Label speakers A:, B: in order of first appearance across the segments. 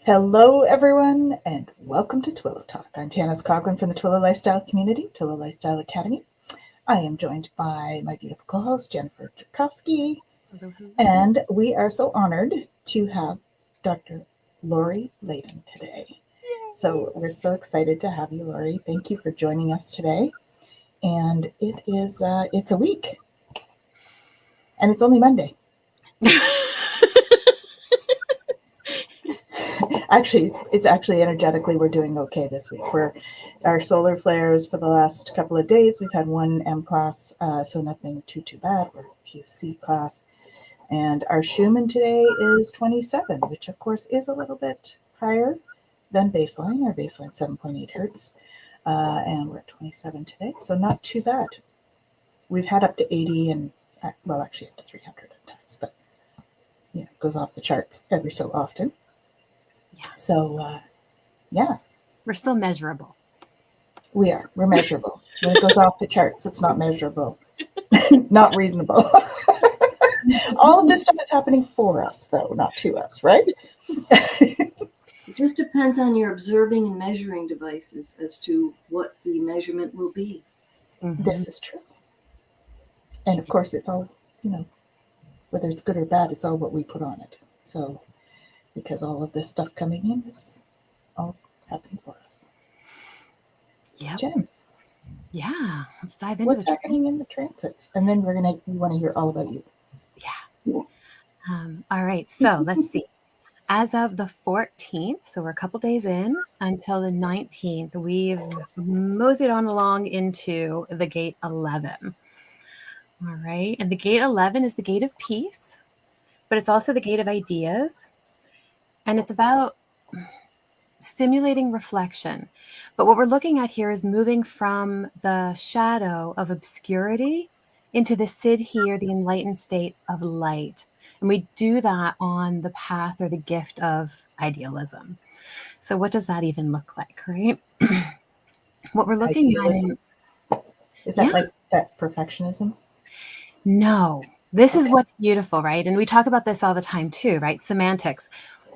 A: Hello, everyone, and welcome to Twillow Talk. I'm Tanis Coughlin from the Twillow Lifestyle Community, Twillow Lifestyle Academy. I am joined by my beautiful co-host, Jennifer Tchaikovsky, and we are so honored to have Dr. Lori Leyden today. So we're so excited to have you, Lori. Thank you for joining us today. And it's a week, and it's only Monday. It's actually energetically we're doing okay this week. Our solar flares for the last couple of days. We've had one M class, so nothing too bad. We're a few C class, and our Schumann today is 27, which of course is a little bit higher than baseline. Our baseline 7.8 hertz, and we're at 27 today, so not too bad. We've had up to 80 and actually up to 300 at times, but it goes off the charts every so often.
B: Yeah.
A: So,
B: We're still measurable.
A: We're measurable. When it goes off the charts, it's not measurable. Not reasonable. All of this stuff is happening for us, though, not to us, right?
C: It just depends on your observing and measuring devices as to what the measurement will be.
B: Mm-hmm.
A: This is true. And of course, it's all, whether it's good or bad, it's all what we put on it. So, because all of this stuff coming in is all happening for us.
B: Yeah.
A: Jen,
B: yeah. Let's dive into
A: what's happening in the transits, and then we want to hear all about you.
B: Yeah. All right. So let's see. As of the 14th, so we're a couple days in until the 19th, we've moseyed on along into the gate 11. All right. And the gate 11 is the gate of peace, but it's also the gate of ideas. And it's about stimulating reflection. But what we're looking at here is moving from the shadow of obscurity into the siddhi, or the enlightened state of light. And we do that on the path or the gift of idealism. So what does that even look like, right? What we're looking
A: Idealism? Is that like that perfectionism?
B: No. This is what's beautiful, right? And we talk about this all the time too, right? Semantics.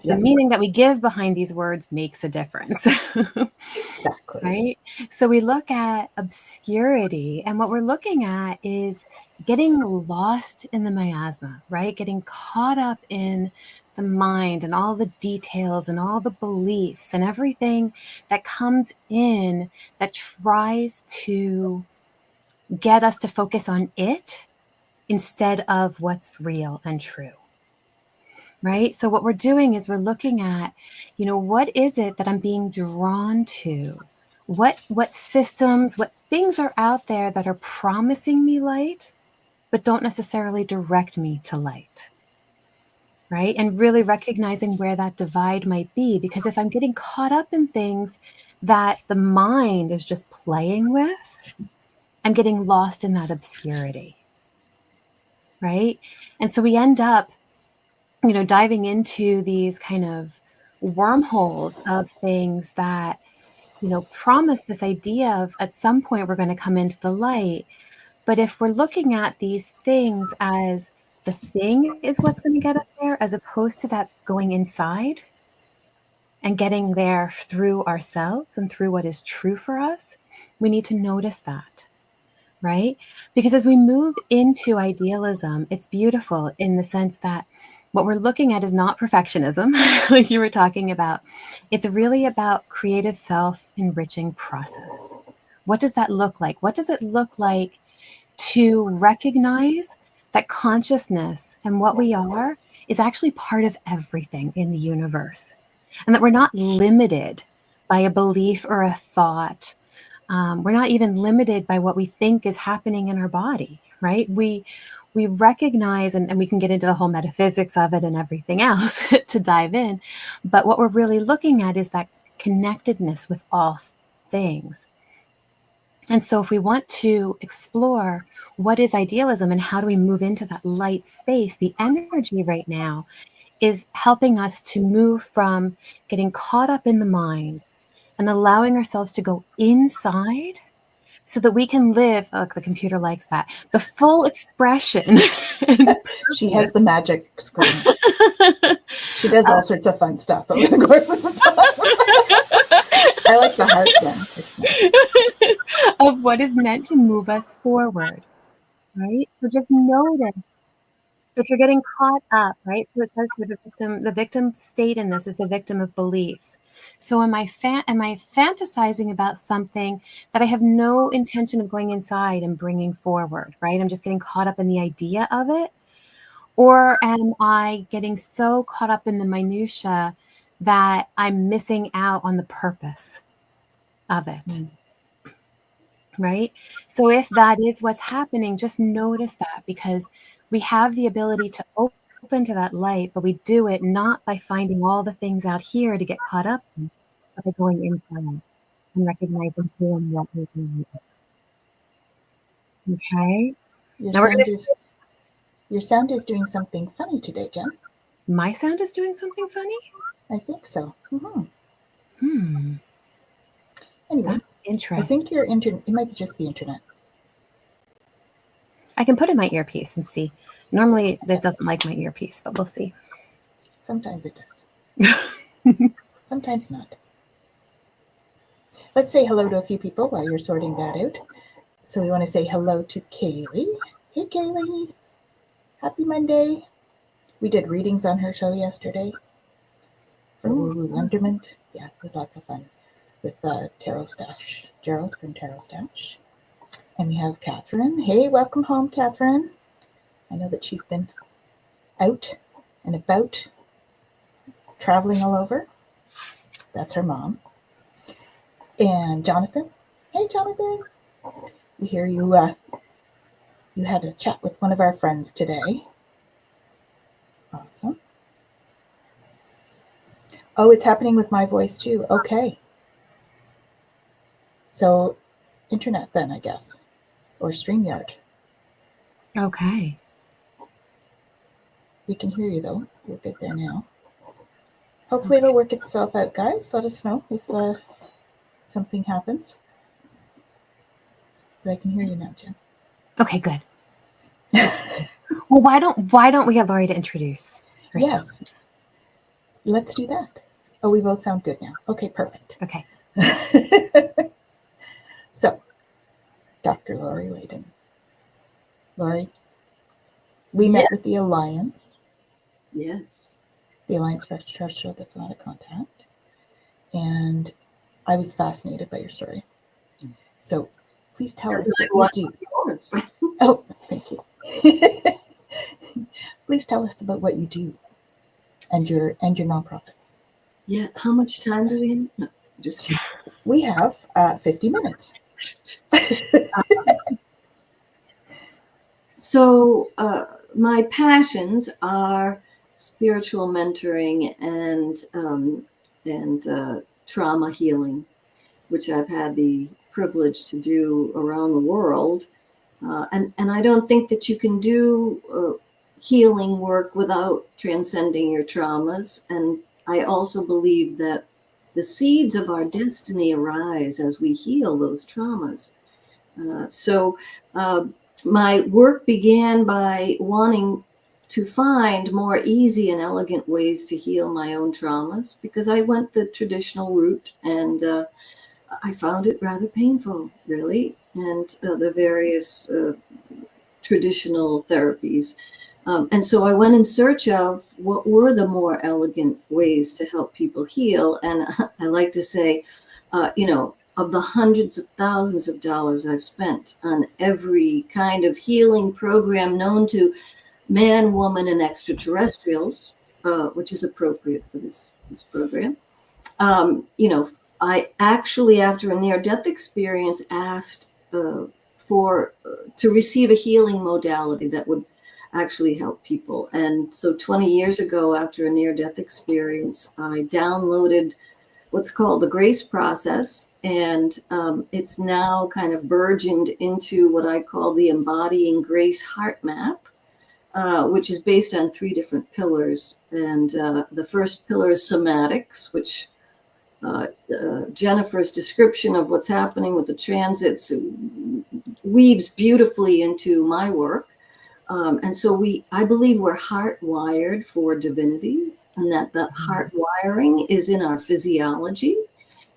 B: The meaning that we give behind these words makes a difference.
A: Exactly.
B: Right? So we look at obscurity, and what we're looking at is getting lost in the miasma, right? Getting caught up in the mind and all the details and all the beliefs and everything that comes in that tries to get us to focus on it instead of what's real and true. Right? So what we're doing is we're looking at, what is it that I'm being drawn to? What systems, what things are out there that are promising me light, but don't necessarily direct me to light? Right? And really recognizing where that divide might be, because if I'm getting caught up in things that the mind is just playing with, I'm getting lost in that obscurity. Right? And so we end up diving into these kind of wormholes of things that, promise this idea of at some point we're going to come into the light. But if we're looking at these things as the thing is what's going to get us there, as opposed to that going inside and getting there through ourselves and through what is true for us, we need to notice that. Right? Because as we move into idealism, it's beautiful in the sense that what we're looking at is not perfectionism, like you were talking about. It's really about creative self-enriching process. What does that look like? What does it look like to recognize that consciousness and what we are is actually part of everything in the universe, and that we're not limited by a belief or a thought. We're not even limited by what we think is happening in our body, right? We recognize, and we can get into the whole metaphysics of it and everything else to dive in. But what we're really looking at is that connectedness with all things. And so if we want to explore what is idealism and how do we move into that light space, the energy right now is helping us to move from getting caught up in the mind and allowing ourselves to go inside so that we can live, oh, the computer likes that, the full expression. And
A: She has the magic screen. She does all sorts of fun stuff over the course of the time. I like the heart one. It's nice.
B: of what is meant to move us forward, right? So just notice if you're getting caught up, right? So it says for the victim state in this is the victim of beliefs. So am I fantasizing about something that I have no intention of going inside and bringing forward, right? I'm just getting caught up in the idea of it. Or am I getting so caught up in the minutia that I'm missing out on the purpose of it? Right? So if that is what's happening, just notice that, because we have the ability to open to that light, but we do it not by finding all the things out here to get caught up in, but by going inside and recognizing who and what we're doing. Okay? Now we're going to...
A: Your sound is doing something funny today, Jen.
B: My sound is doing something funny?
A: I think so.
B: Anyway, that's interesting.
A: I think your internet, it might be just the internet.
B: I can put in my earpiece and see. Normally that doesn't like my earpiece, but we'll see.
A: Sometimes it does. Sometimes not. Let's say hello to a few people while you're sorting that out. So we want to say hello to Kaylee. Hey, Kaylee. Happy Monday. We did readings on her show yesterday for Woo Wonderment. Yeah, it was lots of fun with Tarot Stash, Gerald from Tarot Stash. And we have Catherine. Hey, welcome home, Catherine. I know that she's been out and about, traveling all over. That's her mom. And Jonathan. Hey, Jonathan. We hear you you had a chat with one of our friends today. Awesome. Oh, it's happening with my voice too. Okay. So, internet then, I guess, or StreamYard.
B: Okay.
A: We can hear you though. We're good there now. Hopefully it'll work itself out, guys. Let us know if something happens. But I can hear you now, Jen.
B: Okay, good. Well, why don't we get Laurie to introduce herself?
A: Yes. Let's do that. Oh, we both sound good now. Okay, perfect.
B: Okay.
A: So, Dr. Laurie Leyden. Laurie, we met with the Alliance.
C: Yes.
A: The Alliance for Extraterrestrial Diplomatic Contact. And I was fascinated by your story. So, please tell us what you do. Oh, thank you. Please tell us about what you do and your nonprofit.
C: Yeah. How much time do we have? No, just kidding.
A: We have 50 minutes.
C: So my passions are spiritual mentoring and trauma healing, which I've had the privilege to do around the world. And I don't think that you can do healing work without transcending your traumas. And I also believe that the seeds of our destiny arise as we heal those traumas. So my work began by wanting to find more easy and elegant ways to heal my own traumas, because I went the traditional route and I found it rather painful, really, and the various traditional therapies. And so I went in search of what were the more elegant ways to help people heal. And I like to say, of the hundreds of thousands of dollars I've spent on every kind of healing program known to man, woman, and extraterrestrials, which is appropriate for this program, I actually, after a near-death experience, asked to receive a healing modality that would actually help people. And so 20 years ago, after a near-death experience, I downloaded what's called the Grace process, and it's now kind of burgeoned into what I call the Embodying Grace Heart Map, which is based on 3 different pillars. And the first pillar is somatics, which Jennifer's description of what's happening with the transits weaves beautifully into my work. And so I believe we're hardwired for divinity, and that heart wiring is in our physiology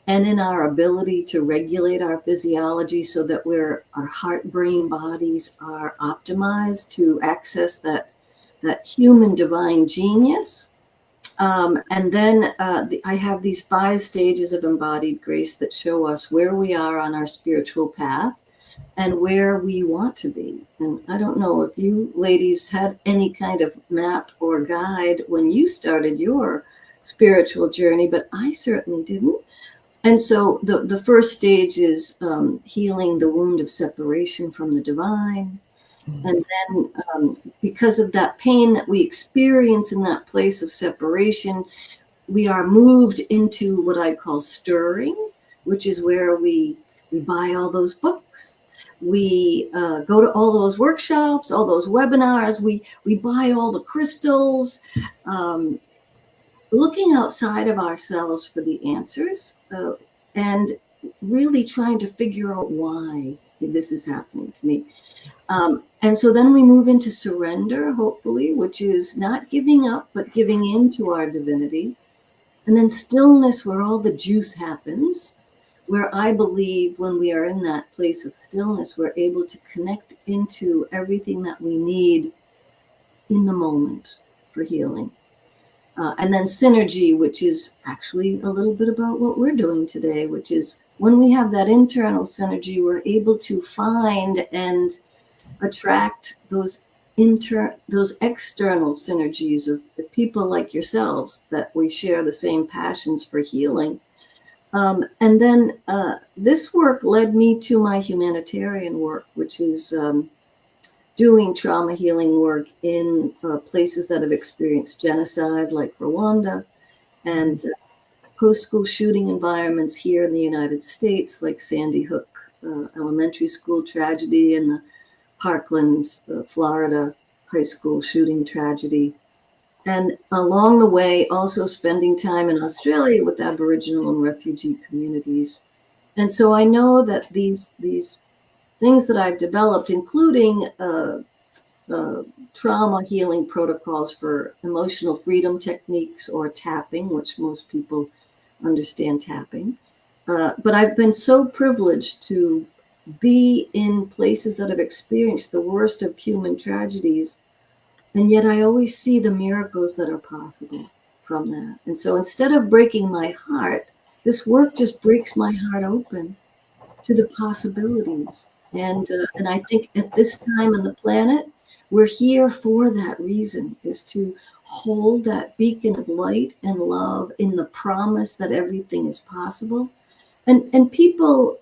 C: and in our ability to regulate our physiology so that our heart, brain, bodies are optimized to access that human divine genius. And then I have these 5 stages of embodied grace that show us where we are on our spiritual path and where we want to be. And I don't know if you ladies had any kind of map or guide when you started your spiritual journey, but I certainly didn't. And so the first stage is healing the wound of separation from the divine. And then because of that pain that we experience in that place of separation, we are moved into what I call stirring, which is where we buy all those books. We go to all those workshops, all those webinars. We buy all the crystals, looking outside of ourselves for the answers, and really trying to figure out why this is happening to me. And so then we move into surrender, hopefully, which is not giving up, but giving into our divinity. And then stillness, where all the juice happens, where I believe when we are in that place of stillness, we're able to connect into everything that we need in the moment for healing. And then synergy, which is actually a little bit about what we're doing today, which is when we have that internal synergy, we're able to find and attract those external synergies of people like yourselves, that we share the same passions for healing. And then this work led me to my humanitarian work, which is doing trauma healing work in places that have experienced genocide, like Rwanda, and post-school shooting environments here in the United States, like Sandy Hook Elementary School tragedy and the Parkland, Florida high school shooting tragedy. And along the way, also spending time in Australia with Aboriginal and refugee communities. And so I know that these things that I've developed, including trauma healing protocols for emotional freedom techniques, or tapping, which most people understand tapping. But I've been so privileged to be in places that have experienced the worst of human tragedies. And yet I always see the miracles that are possible from that. And so instead of breaking my heart, this work just breaks my heart open to the possibilities. And I think at this time on the planet, we're here for that reason, is to hold that beacon of light and love in the promise that everything is possible. And people,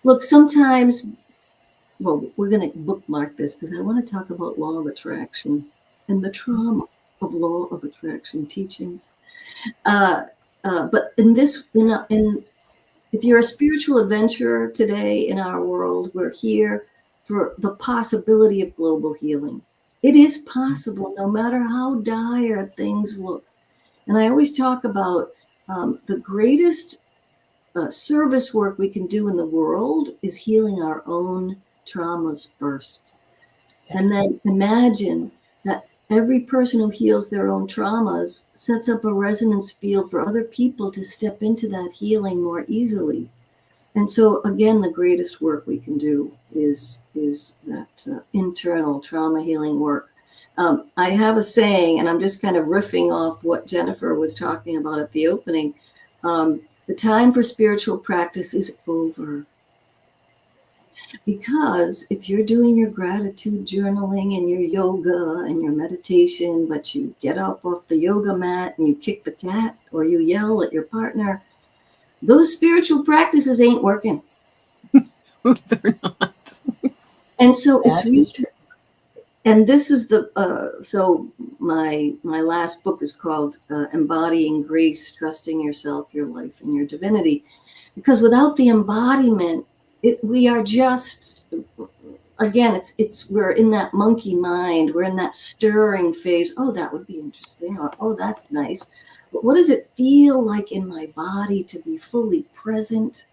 C: look, sometimes, well, we're going to bookmark this because I want to talk about law of attraction and the trauma of law of attraction teachings. But if you're a spiritual adventurer today in our world, we're here for the possibility of global healing. It is possible, no matter how dire things look. And I always talk about the greatest service work we can do in the world is healing our own traumas first. And then imagine that every person who heals their own traumas sets up a resonance field for other people to step into that healing more easily. And so, again, the greatest work we can do is that internal trauma healing work. I have a saying, and I'm just kind of riffing off what Jennifer was talking about at the opening. The time for spiritual practice is over. Because if you're doing your gratitude journaling and your yoga and your meditation, but you get up off the yoga mat and you kick the cat or you yell at your partner, those spiritual practices ain't working.
B: They're not.
C: And so it's really
A: true.
C: And this is so my last book is called Embodying Grace, Trusting Yourself, Your Life, and Your Divinity. Because without the embodiment, we are just, again, we're in that monkey mind. We're in that stirring phase. Oh, that would be interesting. Or, oh, that's nice. But what does it feel like in my body to be fully present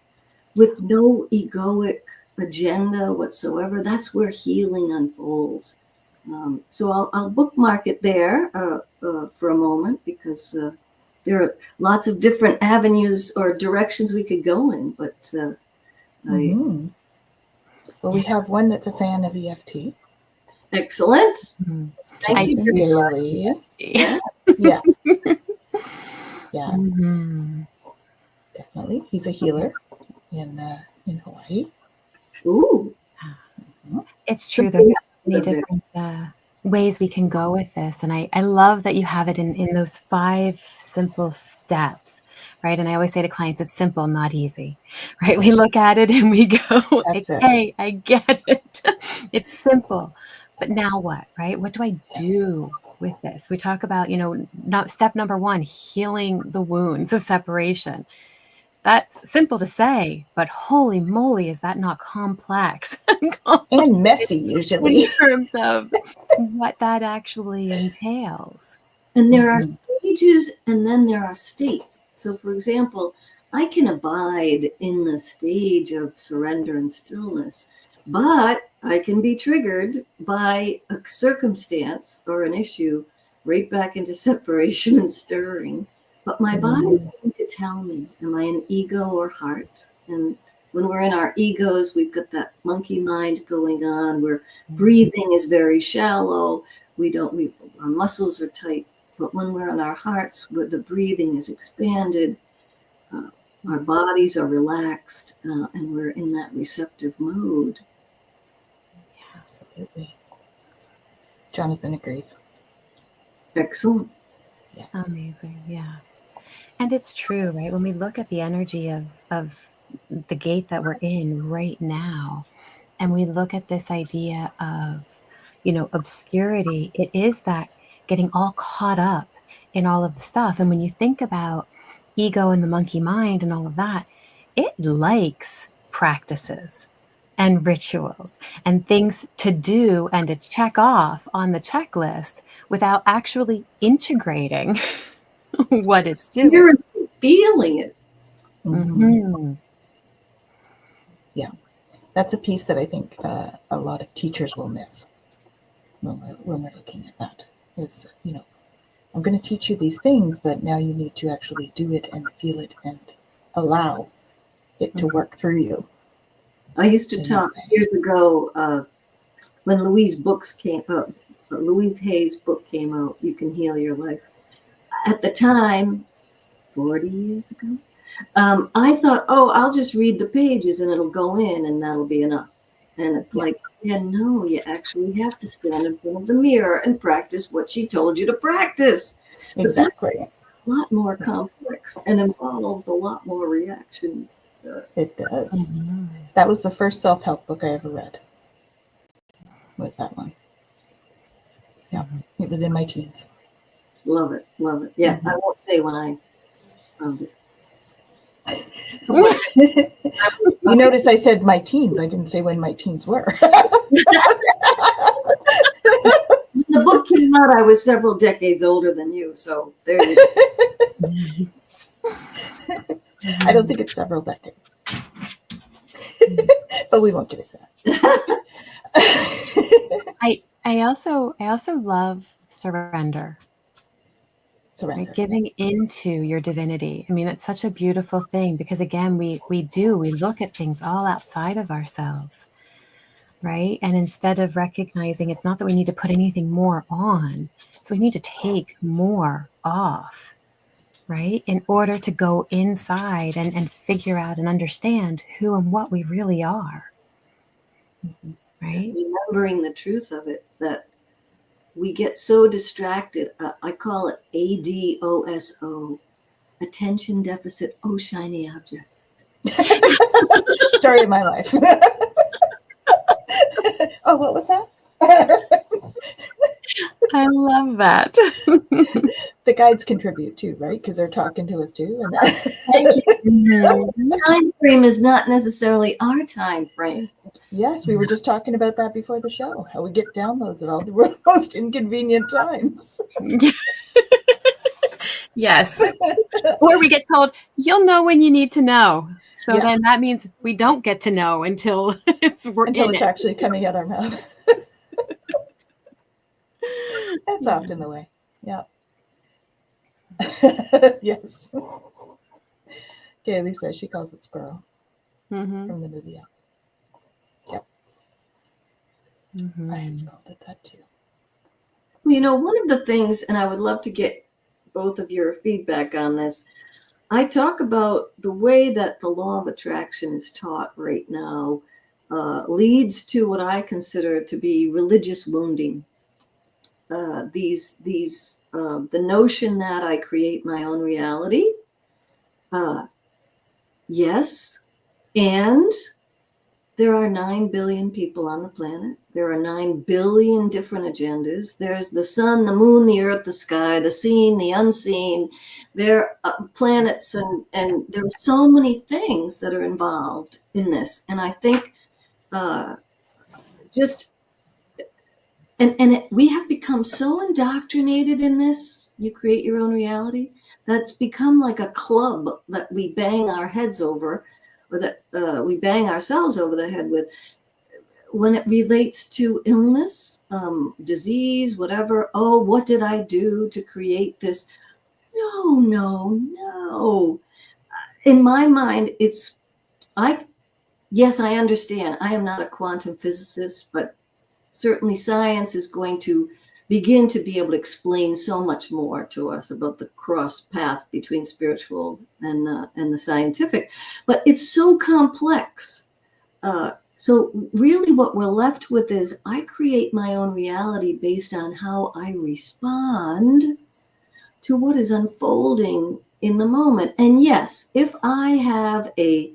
C: with no egoic agenda whatsoever? That's where healing unfolds. So I'll bookmark it there for a moment, because there are lots of different avenues or directions we could go in. But
A: Well, we have one that's a fan of EFT.
C: Excellent.
B: Mm-hmm.
C: Thank you.
A: Sincerely.
C: Yeah.
A: Yeah. Yeah.
B: Mm-hmm.
A: Definitely. He's a healer in Hawaii.
C: Ooh.
B: It's true. There's many different ways we can go with this. And I love that you have it in those 5 simple steps, right? And I always say to clients, it's simple, not easy, right? We look at it and we go, okay, I get it. It's simple. But now what, right? What do I do with this? We talk about, not step number 1, healing the wounds of separation. That's simple to say, but holy moly, is that not complex
A: and messy usually
B: in terms of what that actually entails.
C: And there are stages, and then there are states. So, for example, I can abide in the stage of surrender and stillness, but I can be triggered by a circumstance or an issue right back into separation and stirring. But my body's going to tell me, am I an ego or heart? And when we're in our egos, we've got that monkey mind going on, where breathing is very shallow. Our muscles are tight. But when we're in our hearts, where the breathing is expanded, our bodies are relaxed, and we're in that receptive mode.
A: Yeah, absolutely. Jonathan agrees.
C: Excellent.
B: Yeah. Amazing. Yeah. And it's true, right? When we look at the energy of the gate that we're in right now, and we look at this idea of, obscurity, it is that getting all caught up in all of the stuff. And when you think about ego and the monkey mind and all of that, it likes practices and rituals and things to do and to check off on the checklist without actually integrating what it's doing.
C: Feeling it.
B: Mm-hmm.
A: Yeah, that's a piece that I think a lot of teachers will miss when we're looking at that. It's, I'm going to teach you these things, but now you need to actually do it and feel it and allow it to work through you.
C: I used to talk years ago when Louise Hay's book came out, You Can Heal Your Life. At the time, 40 years ago, I thought, I'll just read the pages and it'll go in and that'll be enough. And it's like, no, you actually have to stand in front of the mirror and practice what she told you to practice.
A: Exactly.
C: But that's a lot more complex and involves a lot more reactions.
A: It does. Mm-hmm. That was the first self-help book I ever read. Was that one? Yeah, it was in my teens.
C: Love it. Yeah, I won't say when I found it.
A: You notice I said my teens. I didn't say when my teens were.
C: When the book came out, I was several decades older than you. So there you go.
A: I don't think it's several decades. But we won't get into that.
B: I also love surrender. Right? Giving into your divinity. I mean, it's such a beautiful thing, because again, we look at things all outside of ourselves, right? And instead of recognizing, it's not that we need to put anything more on, so we need to take more off, right? In order to go inside and figure out and understand who and what we really are, right?
C: Remembering the truth of it, that we get so distracted. I call it ADOSO, attention deficit, shiny object.
A: Story of my life. What was that?
B: I love that.
A: The guides contribute too, right? Because they're talking to us too. And
C: thank you. The time frame is not necessarily our time frame.
A: Yes, we were just talking about that before the show, how we get downloads at all the most inconvenient times.
B: Yes. Or we get told, you'll know when you need to know. So
A: Yeah.
B: then that means we don't get to know until we're
A: Until
B: in
A: it's
B: it.
A: actually coming out our mouth. That's often the way. Yeah. Yes. Kaylee says she calls it squirrel
B: Mm-hmm.
A: from the movie. Yep.
B: Mm-hmm.
A: I have called it that too.
C: Well, you know, one of the things, and I would love to get both of your feedback on this, I talk about the way that the law of attraction is taught right now leads to what I consider to be religious wounding. The notion that I create my own reality. Yes, and there are 9 billion people on the planet. There are 9 billion different agendas. There's the sun, the moon, the earth, the sky, the seen, the unseen. There are planets, and there are so many things that are involved in this. And I think we have become so indoctrinated in this, you create your own reality, that's become like a club that we bang our heads over, or that we bang ourselves over the head with when it relates to illness, disease, whatever. Oh, what did I do to create this? No, no, no. In my mind, yes, I understand. I am not a quantum physicist, but certainly science is going to begin to be able to explain so much more to us about the cross path between spiritual and the scientific. But it's so complex. So really what we're left with is I create my own reality based on how I respond to what is unfolding in the moment. And yes, if I have a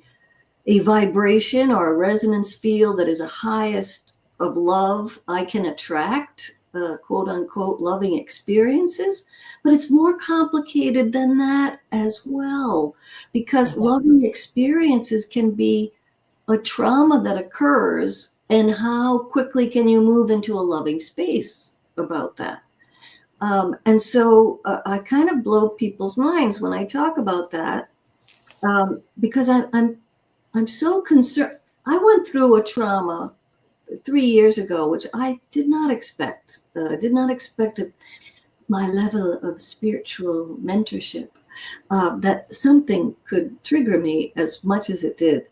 C: vibration or a resonance field that is a highest of love, I can attract quote unquote loving experiences. But it's more complicated than that as well, because loving experiences can be a trauma that occurs, and how quickly can you move into a loving space about that. And so I kind of blow people's minds when I talk about that, because I'm so concerned. I went through a trauma 3 years ago, which I did not expect. Did not expect my level of spiritual mentorship, that something could trigger me as much as it did.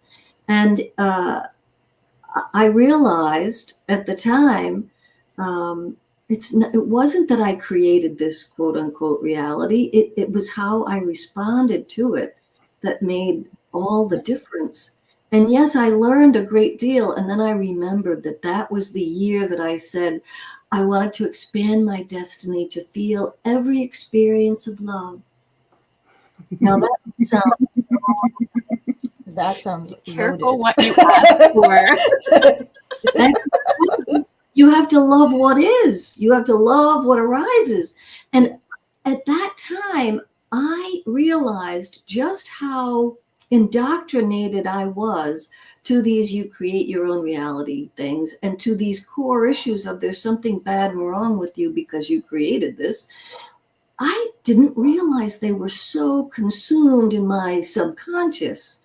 C: And I realized at the time, it wasn't that I created this quote unquote reality. It was how I responded to it that made all the difference. And yes, I learned a great deal. And then I remembered that was the year that I said I wanted to expand my destiny to feel every experience of love. Now
A: That sounds
B: Careful
A: loaded.
B: what you ask for.
C: you have to love what is. You have to love what arises. And at that time, I realized just how indoctrinated I was to these you create your own reality things, and to these core issues of there's something bad and wrong with you because you created this. I didn't realize they were so consumed in my subconscious.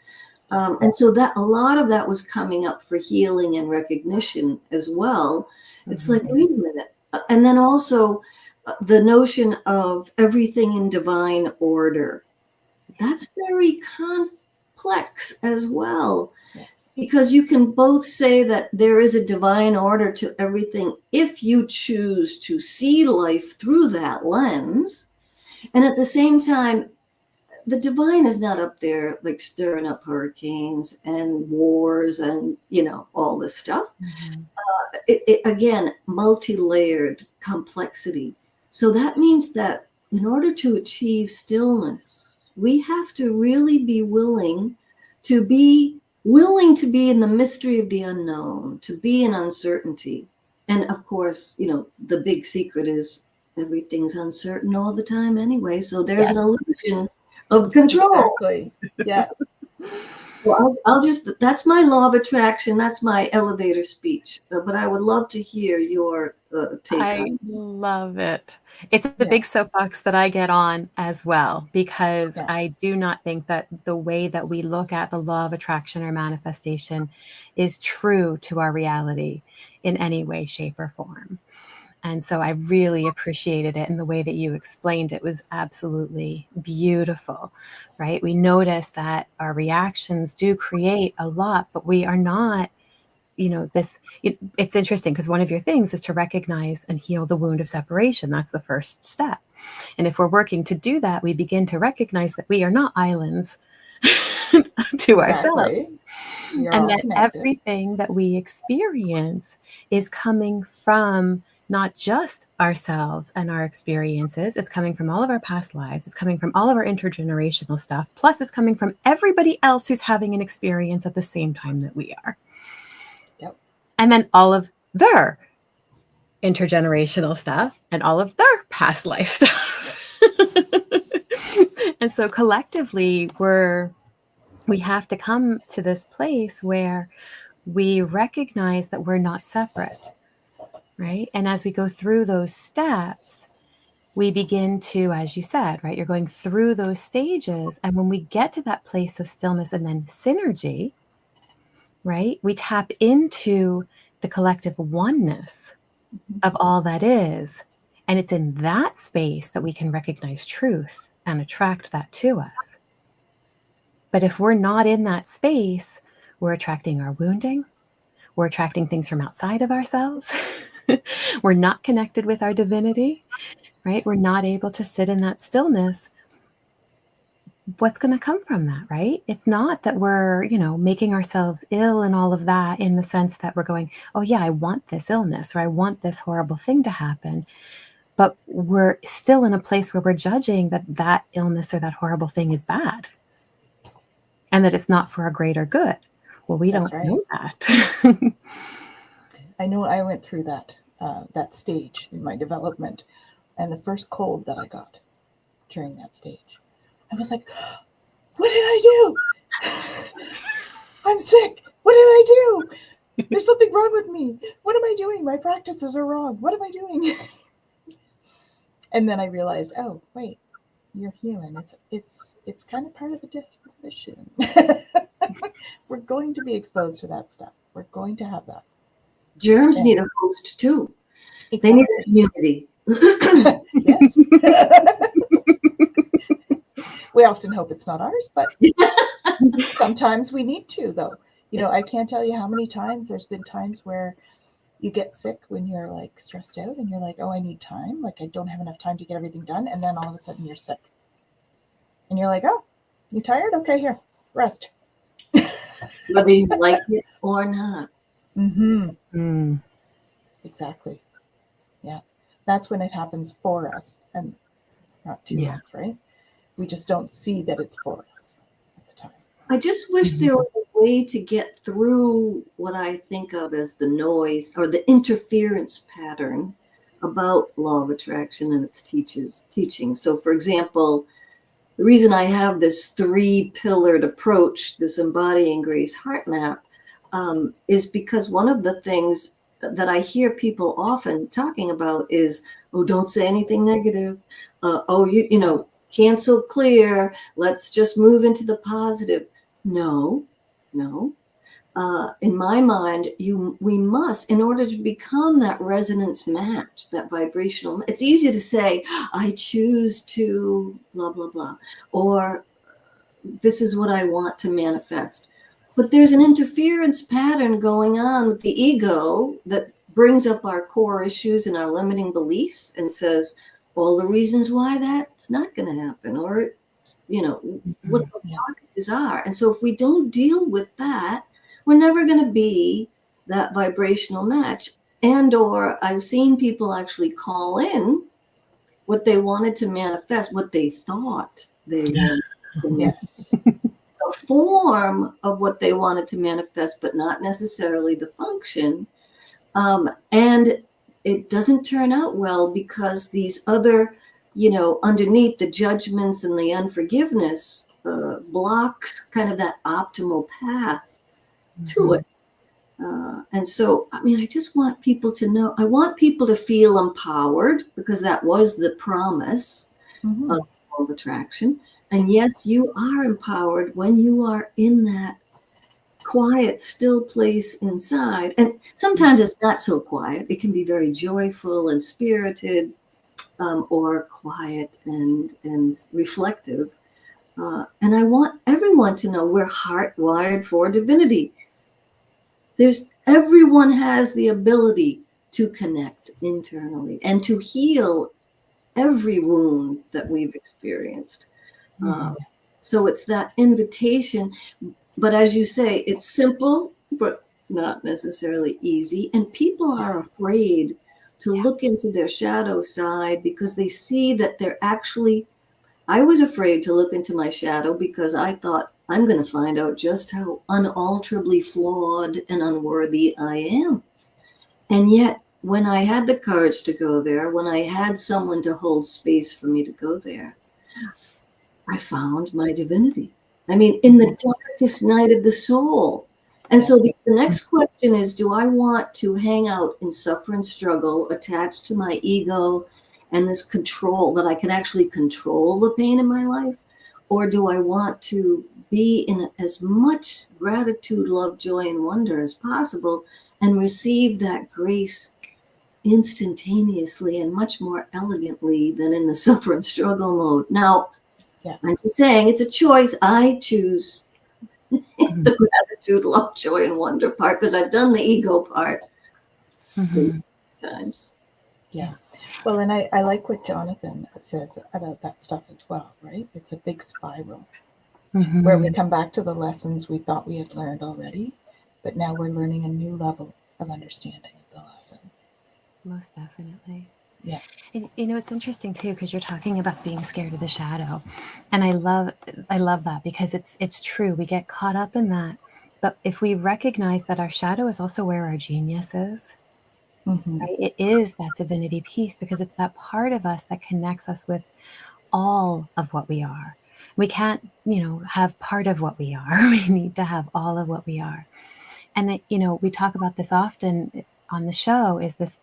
C: And so that a lot of that was coming up for healing and recognition as well. It's like, wait a minute. And then also the notion of everything in divine order. That's very complex as well.
A: Yes.
C: Because you can both say that there is a divine order to everything if you choose to see life through that lens. And at the same time, the divine is not up there like stirring up hurricanes and wars and, all this stuff.
B: Mm-hmm.
C: Again, multi-layered complexity. So that means that in order to achieve stillness, we have to really be willing to be in the mystery of the unknown, to be in uncertainty. And of course, the big secret is everything's uncertain all the time anyway. So there's an illusion of control.
A: Exactly. Yeah.
C: Well, I'll just, that's my law of attraction. That's my elevator speech. But I would love to hear your take on
B: I
C: it.
B: love it. It's the
A: Yeah.
B: big soapbox that I get on as well, because
A: Yeah.
B: I do not think that the way that we look at the law of attraction or manifestation is true to our reality in any way, shape, or form. And so I really appreciated it, and the way that you explained it was absolutely beautiful, right? We notice that our reactions do create a lot, but we are not, it's interesting because one of your things is to recognize and heal the wound of separation. That's the first step. And if we're working to do that, we begin to recognize that we are not islands to ourselves.
A: Exactly. We are
B: And
A: all
B: that
A: connected.
B: everything that we experience is coming from not just ourselves and our experiences. It's coming from all of our past lives. It's coming from all of our intergenerational stuff. Plus, it's coming from everybody else who's having an experience at the same time that we are.
A: Yep.
B: And then all of their intergenerational stuff and all of their past life stuff. And so collectively, we have to come to this place where we recognize that we're not separate, right? And as we go through those steps, we begin to, as you said, right, you're going through those stages. And when we get to that place of stillness and then synergy, right, we tap into the collective oneness of all that is. And it's in that space that we can recognize truth and attract that to us. But if we're not in that space, we're attracting our wounding. We're attracting things from outside of ourselves. We're not connected with our divinity, right? We're not able to sit in that stillness. What's going to come from that, right? It's not that we're, making ourselves ill and all of that, in the sense that we're going, oh yeah, I want this illness, or I want this horrible thing to happen. But we're still in a place where we're judging that illness or that horrible thing is bad, and that it's not for a greater good. Well, we
A: That's
B: don't
A: right.
B: know that.
A: I know I went through that stage in my development, and the first cold that I got during that stage, I was like, what did I do? I'm sick. What did I do? There's something wrong with me. What am I doing? My practices are wrong. What am I doing? And then I realized, oh, wait, you're human. It's kind of part of the disposition. We're going to be exposed to that stuff. We're going to have that.
C: Germs
A: Yeah.
C: need a host too.
A: Exactly.
C: They need a community.
A: Yes. We often hope it's not ours, but sometimes we need to, though. I can't tell you how many times there's been times where you get sick when you're like stressed out and you're like, oh, I need time. Like, I don't have enough time to get everything done. And then all of a sudden you're sick. And you're like, oh, you tired? Okay, here, rest.
C: Whether you like it or not.
A: Mm-hmm. Exactly. Yeah. That's when it happens for us and not to us, right? We just don't see that it's for us at the time.
C: I just wish there was a way to get through what I think of as the noise or the interference pattern about law of attraction and its teaching. So, for example, the reason I have this 3-pillared approach, this embodying grace heart map, is because one of the things that I hear people often talking about is, oh, don't say anything negative. Cancel, clear. Let's just move into the positive. No. In my mind, we must, in order to become that resonance match, that vibrational. It's easy to say, I choose to blah, blah, blah, or this is what I want to manifest. But there's an interference pattern going on with the ego that brings up our core issues and our limiting beliefs and says all the reasons why that's not going to happen, or what the blockages are. And so if we don't deal with that, we're never going to be that vibrational match. And or I've seen people actually call in what they wanted to manifest, what they thought they wanted to manifest. A form of what they wanted to manifest, but not necessarily the function. And it doesn't turn out well because these other, underneath the judgments and the unforgiveness blocks kind of that optimal path to it. And so, I mean, I just want people to know, I want people to feel empowered, because that was the promise
A: Mhm.
C: of law of attraction. And yes, you are empowered when you are in that quiet, still place inside. And sometimes it's not so quiet. It can be very joyful and spirited, or quiet and reflective. And I want everyone to know we're hardwired for divinity. Everyone has the ability to connect internally and to heal every wound that we've experienced. So it's that invitation. But as you say, it's simple, but not necessarily easy. And people are afraid to look into their shadow side because they see that they're actually, I was afraid to look into my shadow because I thought I'm going to find out just how unalterably flawed and unworthy I am. And yet, when I had the courage to go there, when I had someone to hold space for me to go there, I found my divinity. I mean, in the darkest night of the soul. And so the next question is, do I want to hang out in suffer and struggle attached to my ego and this control that I can actually control the pain in my life? Or do I want to be in as much gratitude, love, joy, and wonder as possible and receive that grace instantaneously and much more elegantly than in the suffer and struggle mode? Now, I'm just saying it's a choice. I choose the gratitude, love, joy, and wonder part because I've done the ego part times.
A: Yeah. Well, and I like what Jonathan says about that stuff as well, right? It's a big spiral where we come back to the lessons we thought we had learned already, but now we're learning a new level of understanding of the lesson.
B: Most definitely.
A: Yeah.
B: And, you know, it's interesting too, because you're talking about being scared of the shadow. And I love that because it's true. We get caught up in that. But if we recognize that our shadow is also where our genius is, right? It is that divinity piece because it's that part of us that connects us with all of what we are. We can't, have part of what we are. We need to have all of what we are. And, we talk about this often on the show is this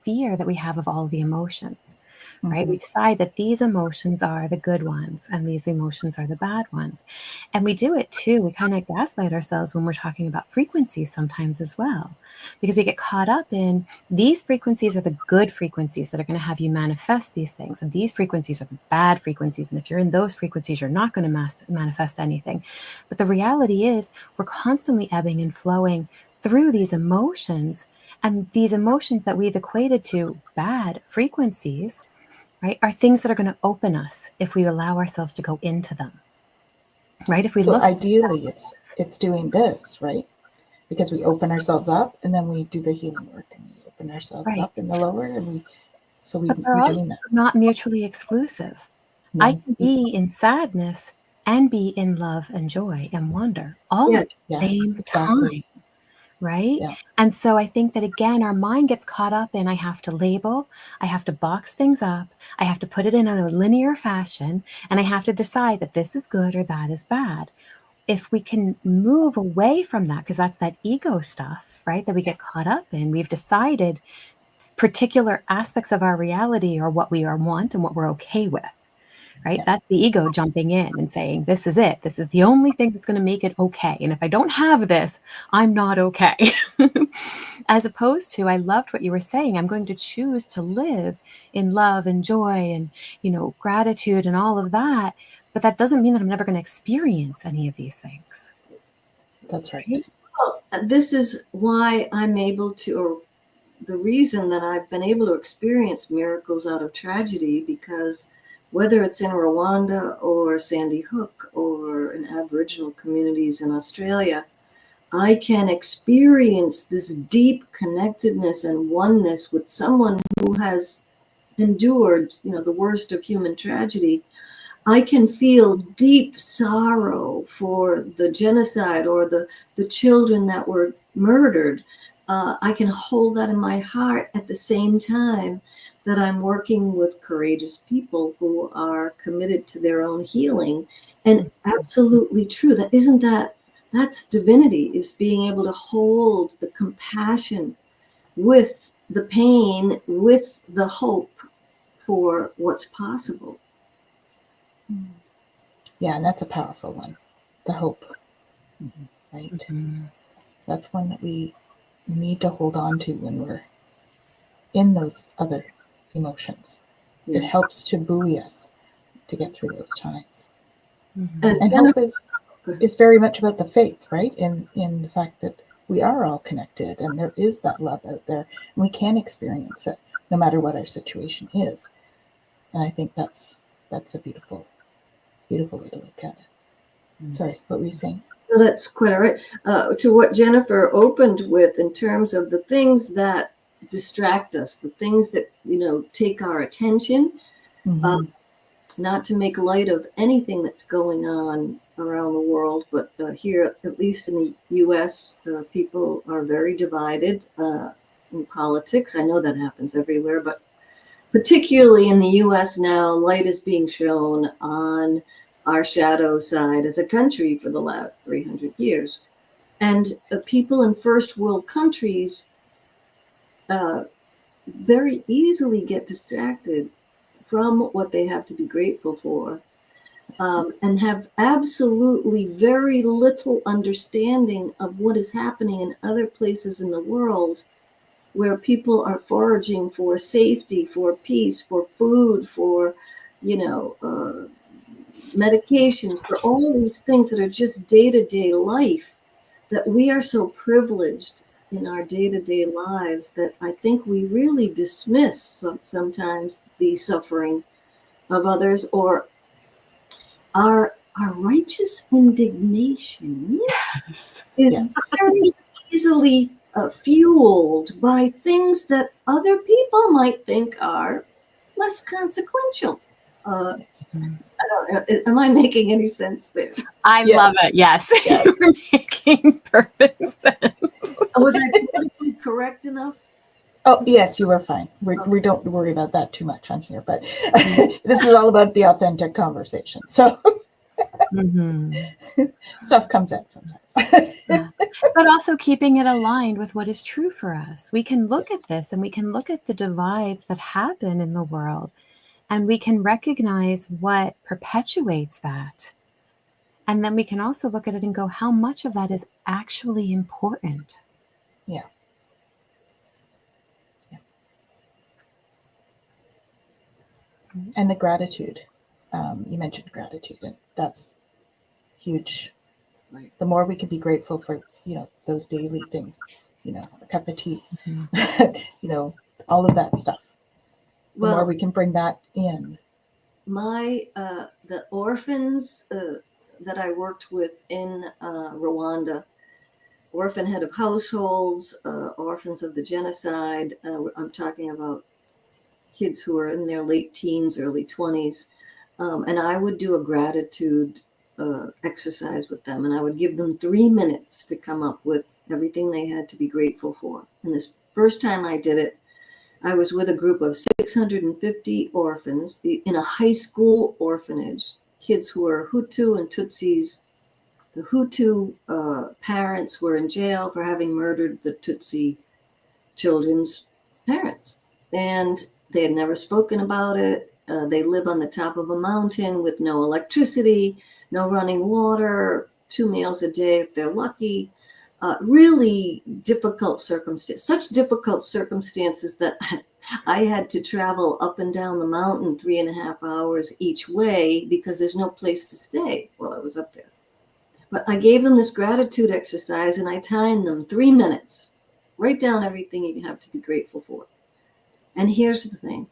B: fear that we have of all the emotions, right? We decide that these emotions are the good ones and these emotions are the bad ones. And we do it too. We kind of gaslight ourselves when we're talking about frequencies sometimes as well, because we get caught up in these frequencies are the good frequencies that are going to have you manifest these things. And these frequencies are the bad frequencies. And if you're in those frequencies, you're not going to manifest anything. But the reality is we're constantly ebbing and flowing through these emotions. And these emotions that we've equated to bad frequencies, right, are things that are going to open us if we allow ourselves to go into them, right? If we look,
A: ideally, it's doing this, right? Because we open ourselves up and then we do the healing work and we open ourselves up in the lower and
B: but they're also not mutually exclusive.
A: No.
B: I can be in sadness and be in love and joy and wonder all at the same time. Right?
A: Yeah.
B: And so I think that, again, our mind gets caught up in I have to label, I have to box things up, I have to put it in a linear fashion, and I have to decide that this is good or that is bad. If we can move away from that, because that's that ego stuff, right, that we get caught up in, we've decided particular aspects of our reality are what we want and what we're okay with. Right? That's the ego jumping in and saying, this is it. This is the only thing that's going to make it okay. And if I don't have this, I'm not okay. As opposed to, I loved what you were saying. I'm going to choose to live in love and joy and, gratitude and all of that. But that doesn't mean that I'm never going to experience any of these things.
A: That's right.
C: Well, this is why I'm able to, or the reason that I've been able to experience miracles out of tragedy, because whether it's in Rwanda or Sandy Hook or in Aboriginal communities in Australia, I can experience this deep connectedness and oneness with someone who has endured, the worst of human tragedy. I can feel deep sorrow for the genocide or the children that were murdered. I can hold that in my heart at the same time. that I'm working with courageous people who are committed to their own healing. And absolutely true. That's divinity, is being able to hold the compassion with the pain, with the hope for what's possible.
A: Yeah, and that's a powerful one. The hope, right? That's one that we need to hold on to when we're in those other emotions. It
C: Yes.
A: helps to buoy us to get through those times.
C: And
A: And
C: Jennifer,
A: hope is very much about the faith, right? In the fact that we are all connected and there is that love out there and we can experience it no matter what our situation is. And I think that's a beautiful way to look at it. Sorry, what were you saying?
C: no, that's quite all right. To what Jennifer opened with in terms of the things that distract us, the things that, take our attention, not to make light of anything that's going on around the world, but here, at least in the U.S., people are very divided in politics. I know that happens everywhere, but particularly in the U.S. now, light is being shown on our shadow side as a country for the last 300 years. And people in first world countries very easily get distracted from what they have to be grateful for, and have absolutely very little understanding of what is happening in other places in the world where people are foraging for safety, for peace, for food, for, medications, for all these things that are just day-to-day life, that we are so privileged in our day-to-day lives that I think we really dismiss sometimes the suffering of others, or our righteous indignation is very easily fueled by things that other people might think are less consequential. I don't know. Am I making any sense there?
B: I love it. Yes. You're making perfect sense.
C: Was I politically correct enough?
A: Oh, yes, you were fine. We don't worry about that too much on here, but this is all about the authentic conversation. So stuff comes out sometimes.
B: But also keeping it aligned with what is true for us. We can look at this and we can look at the divides that happen in the world, and we can recognize what perpetuates that. And then we can also look at it and go, how much of that is actually important?
A: Yeah. And the gratitude. You mentioned gratitude, and that's huge.
C: Right.
A: The more we can be grateful for, those daily things, a cup of tea, all of that stuff. The more we can bring that in.
C: The orphans that I worked with in Rwanda, orphan head of households, orphans of the genocide. I'm talking about kids who are in their late teens, early 20s. And I would do a gratitude exercise with them. And I would give them 3 minutes to come up with everything they had to be grateful for. And this first time I did it, I was with a group of 650 orphans in a high school orphanage, kids who were Hutu and Tutsis. The Hutu parents were in jail for having murdered the Tutsi children's parents. And they had never spoken about it. They live on the top of a mountain with no electricity, no running water, 2 meals a day if they're lucky. Really difficult circumstances, such difficult circumstances that I had to travel up and down the mountain 3.5 hours each way because there's no place to stay while I was up there. But I gave them this gratitude exercise and I timed them 3 minutes. Write down everything you have to be grateful for. And here's the thing.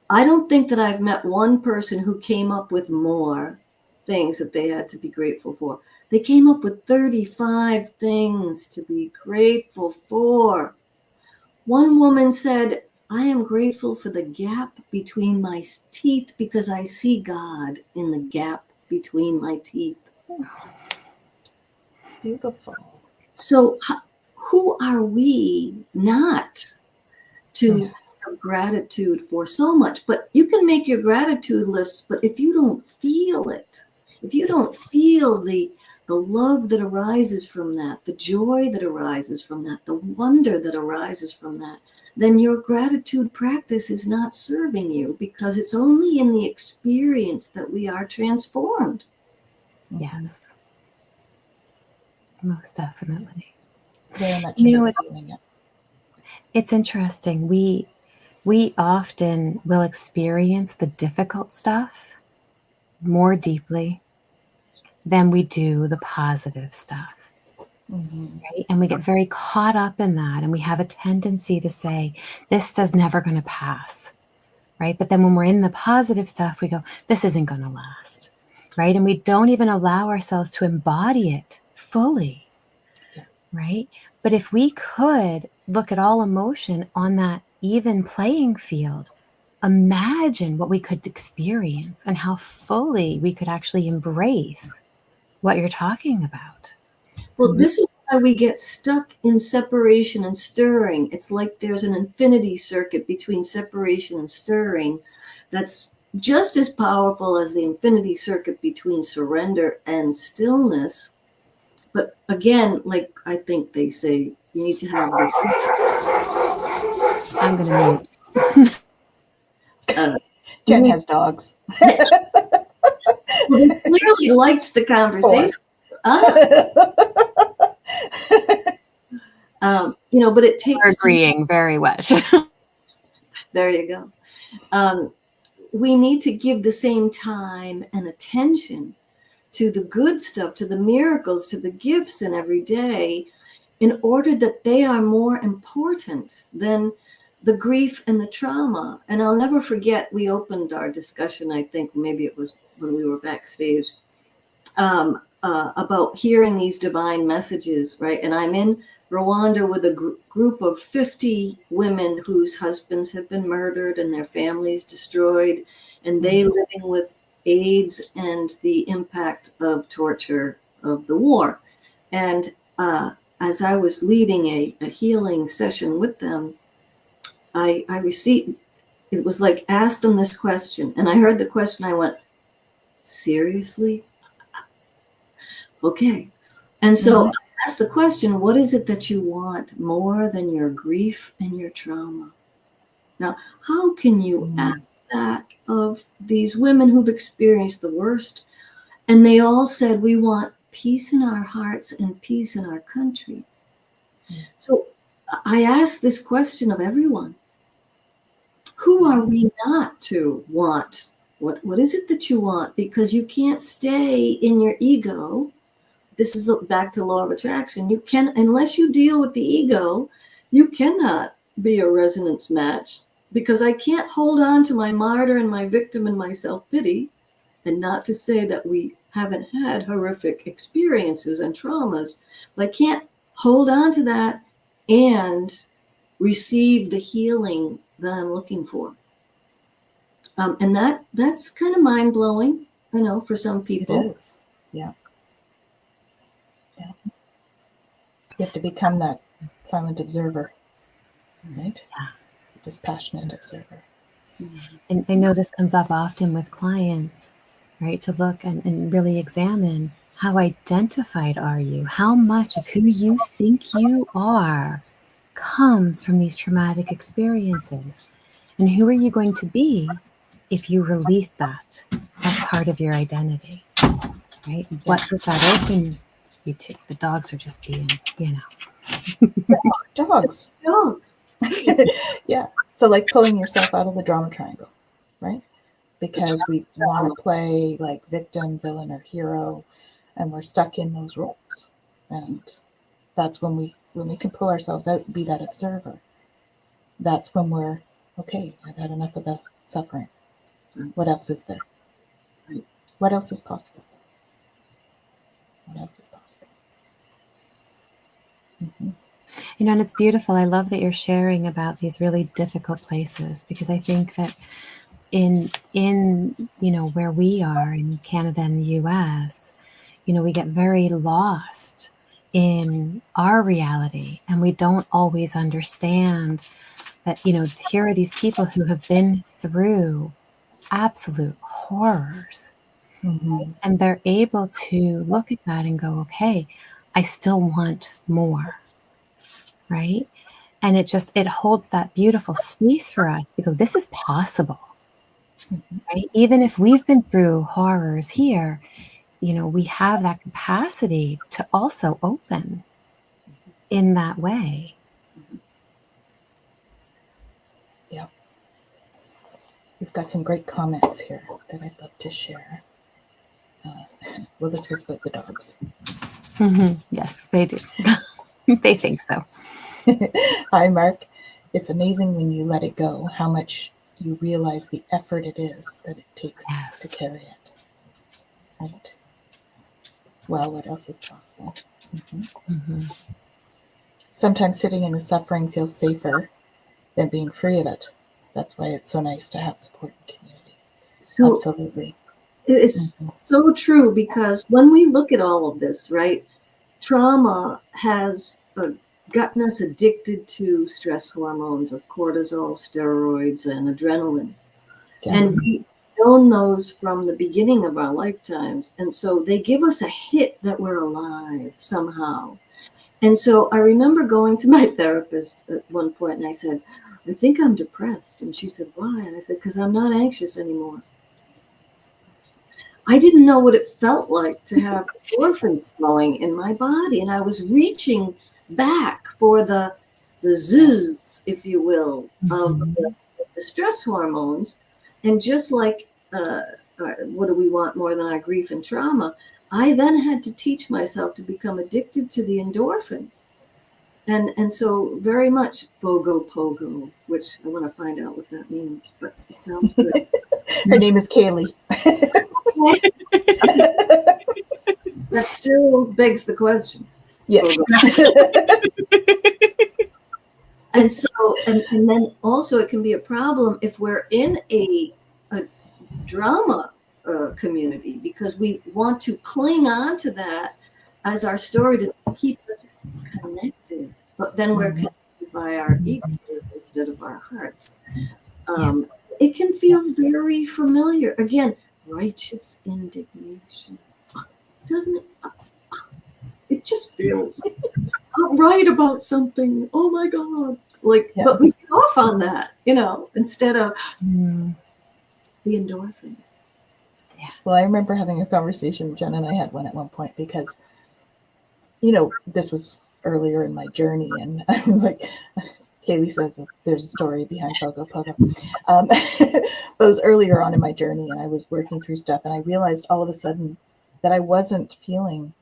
C: I don't think that I've met one person who came up with more things that they had to be grateful for. They came up with 35 things to be grateful for. One woman said, I am grateful for the gap between my teeth because I see God in the gap between my teeth.
A: Beautiful.
C: So who are we not to have gratitude for so much. But you can make your gratitude lists, but if you don't feel it, if you don't feel the love that arises from that, the joy that arises from that, the wonder that arises from that, then your gratitude practice is not serving you, because it's only in the experience that we are transformed.
B: Yes. Most definitely.
A: Very much.
B: You know, it's interesting. We often will experience the difficult stuff more deeply than we do the positive stuff. Right? And we get very caught up in that, and we have a tendency to say, this is never going to pass, right? But then when we're in the positive stuff, we go, this isn't going to last, right? And we don't even allow ourselves to embody it fully, right? But if we could look at all emotion on that even playing field, imagine what we could experience and how fully we could actually embrace what you're talking about.
C: Well, this is why we get stuck in separation and stirring. It's like there's an infinity circuit between separation and stirring that's just as powerful as the infinity circuit between surrender and stillness. But again, like I think they say, you need to have this.
B: I'm going to mute.
A: Jen has dogs.
C: Well, they clearly liked the conversation. But it takes.
B: We're agreeing very much.
C: There you go. We need to give the same time and attention to the good stuff, to the miracles, to the gifts in every day, in order that they are more important than the grief and the trauma. And I'll never forget, we opened our discussion, I think maybe it was when we were backstage, about hearing these divine messages, right? And I'm in Rwanda with a group of 50 women whose husbands have been murdered and their families destroyed, and they living with AIDS and the impact of torture of the war. And as I was leading a healing session with them, I received, it was like, ask them this question. And I heard the question, I went, seriously? Okay. And so I asked the question, what is it that you want more than your grief and your trauma? Now, how can you ask that of these women who've experienced the worst? And they all said, we want peace in our hearts and peace in our country. So I asked this question of everyone. Who are we not to want? What is it that you want? Because you can't stay in your ego. This is back to law of attraction. You can, unless you deal with the ego, you cannot be a resonance match, because I can't hold on to my martyr and my victim and my self-pity, and not to say that we haven't had horrific experiences and traumas, but I can't hold on to that and receive the healing that I'm looking for. And that's kind of mind-blowing, for some people.
A: It is. Yeah. You have to become that silent observer, right?
B: Yeah.
A: Dispassionate observer.
B: And I know this comes up often with clients, right? To look and really examine, how identified are you? How much of who you think you are comes from these traumatic experiences? And who are you going to be if you release that as part of your identity, right? What does that open you to? The dogs are just being,
A: Dogs. Yeah. So like pulling yourself out of the drama triangle, right? Because we want to play like victim, villain, or hero, and we're stuck in those roles. And that's when we can pull ourselves out and be that observer. That's when we're, okay, I've had enough of the suffering. What else is there? What else is possible? What else is possible? Mm-hmm.
B: And it's beautiful. I love that you're sharing about these really difficult places, because I think that in where we are in Canada and the US, we get very lost in our reality, and we don't always understand that, you know, here are these people who have been through absolute horrors.
A: Mhm.
B: And they're able to look at that and go, okay, I still want more, right? And it holds that beautiful space for us to go, this is possible, right? Even if we've been through horrors here, you know, we have that capacity to also open in that way.
A: Yeah. We've got some great comments here that I'd love to share. Well, this was about the dogs.
B: Yes, they do. They think so.
A: Hi, Mark. It's amazing when you let it go, how much you realize the effort it is that it takes
B: Yes.
A: to carry it. Right. Well, what else is possible? Sometimes sitting in the suffering feels safer than being free of it. That's why it's so nice to have support and community.
C: So
A: Absolutely.
C: it's so true, because when we look at all of this, right, trauma has gotten us addicted to stress hormones of cortisol, steroids, and adrenaline.
A: Yeah.
C: And we've known those from the beginning of our lifetimes. And so they give us a hit that we're alive somehow. And so I remember going to my therapist at one point, and I said, I think I'm depressed. And she said, why? And I said, because I'm not anxious anymore. I didn't know what it felt like to have endorphins flowing in my body. And I was reaching back for the zzzz, if you will, of the stress hormones. And just like, what do we want more than our grief and trauma? I then had to teach myself to become addicted to the endorphins. And so very much Fogo Pogo, which I want to find out what that means, but it sounds good.
A: Her name is Kaylee.
C: That still begs the question.
A: Yes.
C: And so, and then also it can be a problem if we're in a drama community, because we want to cling on to that as our story to keep us connected. But then we're connected by our egos instead of our hearts. It can feel very familiar. Again, righteous indignation. Doesn't it? It just feels right about something. Oh my God. Like, but we get off on that, you know, instead of the endorphins.
A: Yeah. Well, I remember having a conversation, Jen and I had one at one point, because, you know, this was earlier in my journey, and I was like, Kaylee says there's a story behind Pogo Pogo. But it was earlier on in my journey, and I was working through stuff, and I realized all of a sudden that I wasn't feeling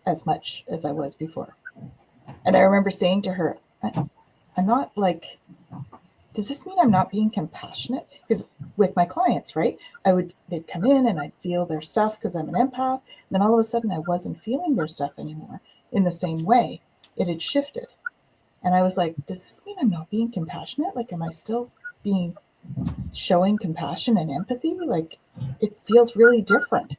A: as much as I was before. And I remember saying to her, I'm not like, does this mean I'm not being compassionate? Because with my clients, right, they'd come in and I'd feel their stuff because I'm an empath. And then all of a sudden I wasn't feeling their stuff anymore in the same way. It had shifted. And I was like, does this mean I'm not being compassionate? Like, am I still showing compassion and empathy? Like, it feels really different.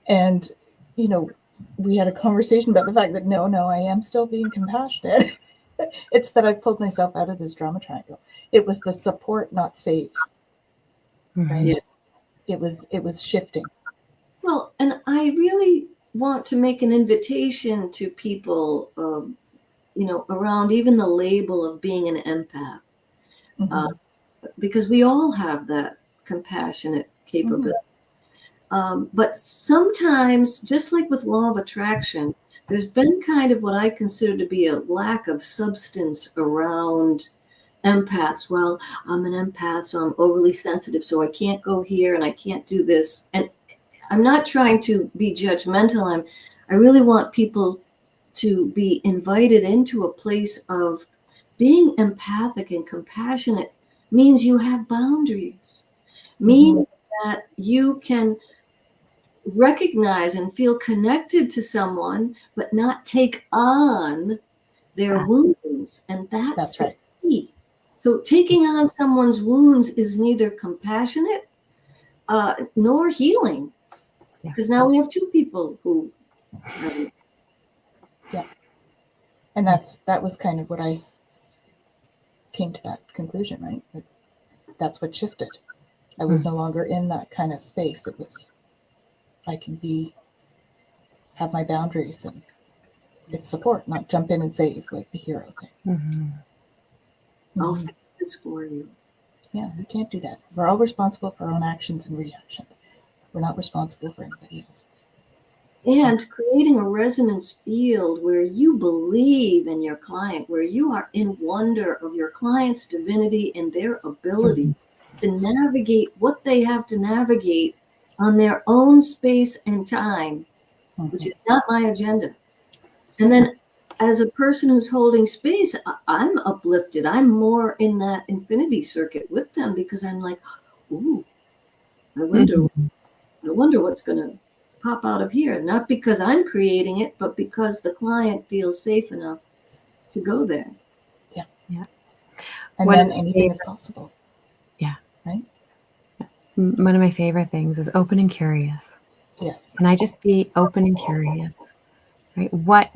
A: And, you know, we had a conversation about the fact that no, I am still being compassionate. It's that I've pulled myself out of this drama triangle. It was the support, not save. Right? Yeah. It was shifting.
C: Well, and I really want to make an invitation to people, you know, around even the label of being an empath, because we all have that compassionate capability. But sometimes, just like with law of attraction, there's been kind of what I consider to be a lack of substance around empaths. Well, I'm an empath, so I'm overly sensitive, so I can't go here and I can't do this. And I'm not trying to be judgmental. I really want people to be invited into a place of being empathic and compassionate. Means you have boundaries, means that you can recognize and feel connected to someone, but not take on their wounds. And that's
A: right.
C: The key. So taking on someone's wounds is neither compassionate nor healing, because now we have two people who
A: yeah. And that was kind of what I came to that conclusion, right? That's what shifted. I was no longer in that kind of space. It was, I can have my boundaries, and it's support, not jump in and save like the hero thing.
C: I'll fix this for you.
A: Yeah, we can't do that. We're all responsible for our own actions and reactions. We're not responsible for anybody else's.
C: And creating a resonance field where you believe in your client, where you are in wonder of your client's divinity and their ability to navigate what they have to navigate on their own space and time, which is not my agenda. And then as a person who's holding space, I'm uplifted. I'm more in that infinity circuit with them because I'm like, ooh, I wonder what's going to pop out of here. Not because I'm creating it, but because the client feels safe enough to go there.
A: Yeah. And then anything is possible.
B: Yeah.
A: Right?
B: One of my favorite things is open and curious.
A: Yes.
B: Can I just be open and curious? Right? What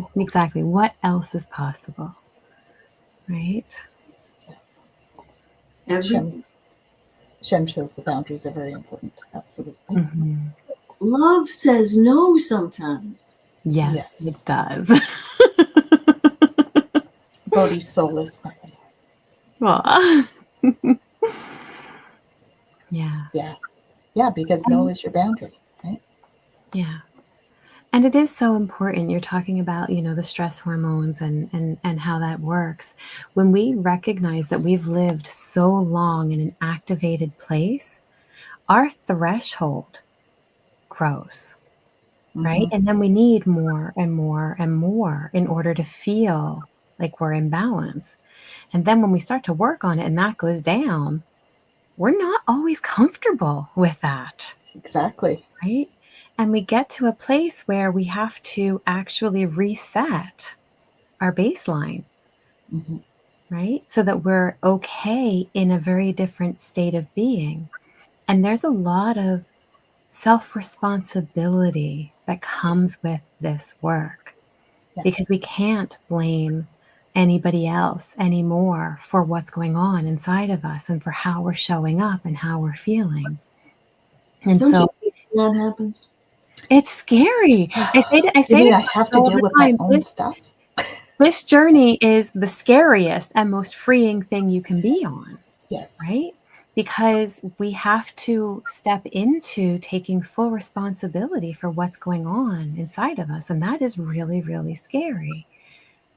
B: else is possible? Right?
A: Shem says the boundaries are very important. Absolutely.
C: Love says no sometimes.
B: Yes, it does.
A: Bodhi's soulless.
B: Well, yeah.
A: Yeah, because no is your boundary, right?
B: Yeah. And it is so important. You're talking about, the stress hormones and how that works. When we recognize that we've lived so long in an activated place, our threshold grows, right? And then we need more and more and more in order to feel like we're in balance. And then when we start to work on it and that goes down, we're not always comfortable with that.
A: Exactly.
B: Right? And we get to a place where we have to actually reset our baseline, right? So that we're okay in a very different state of being. And there's a lot of self-responsibility that comes with this work because we can't blame anybody else anymore for what's going on inside of us and for how we're showing up and how we're feeling. And
C: Don't
B: so
C: you think that happens?
B: it's scary. I
A: have to deal with my own stuff.
B: This journey is the scariest and most freeing thing you can be on.
A: Yes.
B: Right? Because we have to step into taking full responsibility for what's going on inside of us. And that is really, really scary.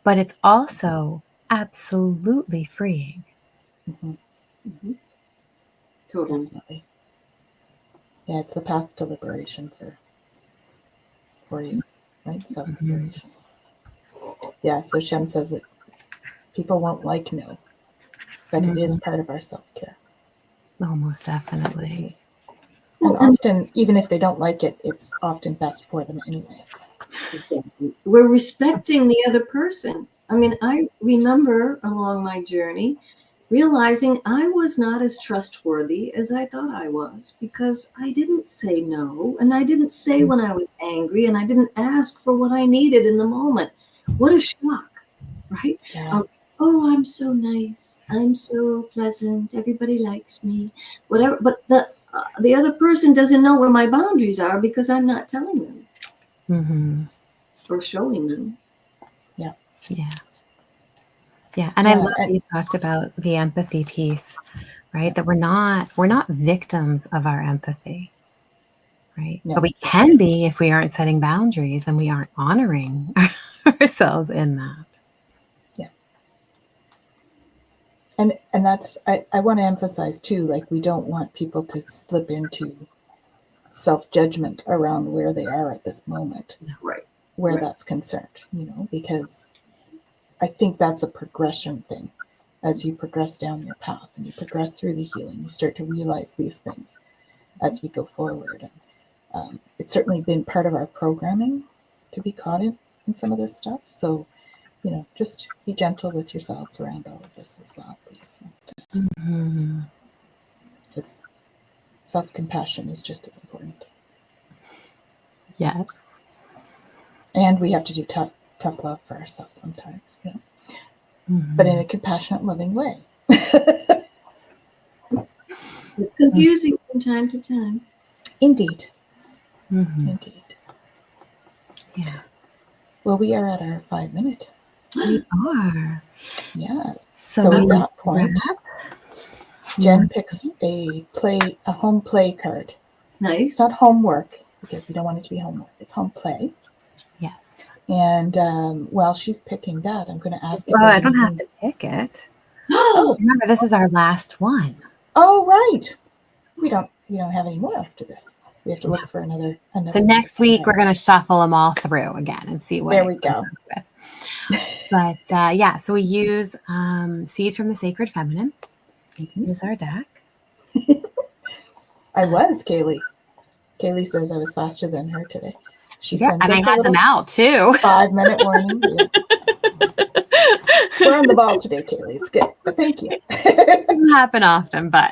B: But it's also absolutely freeing.
C: Totally.
A: Definitely. Yeah, it's the path to liberation for you, right? Self-liberation. Yeah, so Shem says that people won't like no, but it is part of our self-care.
B: Oh, most definitely.
A: And often, even if they don't like it, it's often best for them anyway.
C: Exactly. We're respecting the other person. I mean, I remember along my journey realizing I was not as trustworthy as I thought I was because I didn't say no, and I didn't say when I was angry, and I didn't ask for what I needed in the moment. What a shock, right?
A: Yeah.
C: Oh, I'm so nice. I'm so pleasant. Everybody likes me. Whatever. But the other person doesn't know where my boundaries are because I'm not telling them or showing them.
A: Yeah.
B: Yeah. Yeah. And I love that you talked about the empathy piece, right? That we're not victims of our empathy. Right.
A: No.
B: But we can be if we aren't setting boundaries and we aren't honoring ourselves in that.
A: Yeah. And that's, I want to emphasize too, like we don't want people to slip into self-judgment around where they are at this moment.
C: Right.
A: Where that's concerned, because I think that's a progression thing. As you progress down your path and you progress through the healing, you start to realize these things as we go forward. And it's certainly been part of our programming to be caught in some of this stuff. So, just be gentle with yourselves around all of this as well, please. Because self-compassion is just as important.
B: Yes.
A: And we have to do tough love for ourselves sometimes, but in a compassionate, loving way.
C: It's confusing from time to time.
A: Indeed.
B: Mhm.
A: Indeed.
B: Yeah,
A: Well, we are at our 5 minute.
B: we are.
A: Yeah.
B: So
A: So
B: we
A: at that point,
B: rest.
A: Jen picks a home play card. It's
C: Nice.
A: not homework because we don't want it to be homework. It's home play.
B: Yes.
A: And while she's picking that, I'm going to ask if
B: Oh,
A: there's
B: I don't have
A: anything.
B: to pick it.
A: Oh,
B: Remember, this is our last one.
A: oh, right. We don't have any more after this. We have to look for another.
B: So next week we're going to shuffle them all through again and see what
A: There
B: it
A: we
B: comes
A: go.
B: up with. But yeah, so we use Seeds from the Sacred Feminine. Is our deck.
A: I was, Kaylee. Kaylee says I was faster than her today. She
B: Yeah,
A: sends
B: and I
A: us a
B: had them
A: little
B: out too.
A: 5 minute warning. We're on the ball today, Kaylee. It's good, but thank you.
B: Doesn't happen often, but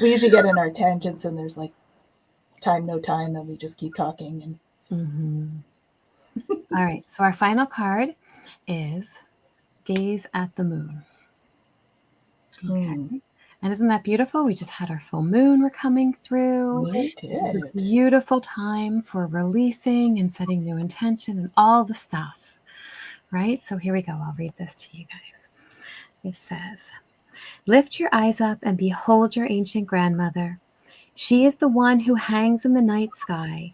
A: we usually get in our tangents and there's like no time, and we just keep talking. And
B: All right, so our final card is Gaze at the Moon. Okay. And isn't that beautiful? We just had our full moon. We're coming through. This is a beautiful time for releasing and setting new intention and all the stuff, right? So here we go. I'll read this to you guys. It says, lift your eyes up and behold your ancient grandmother. She is the one who hangs in the night sky.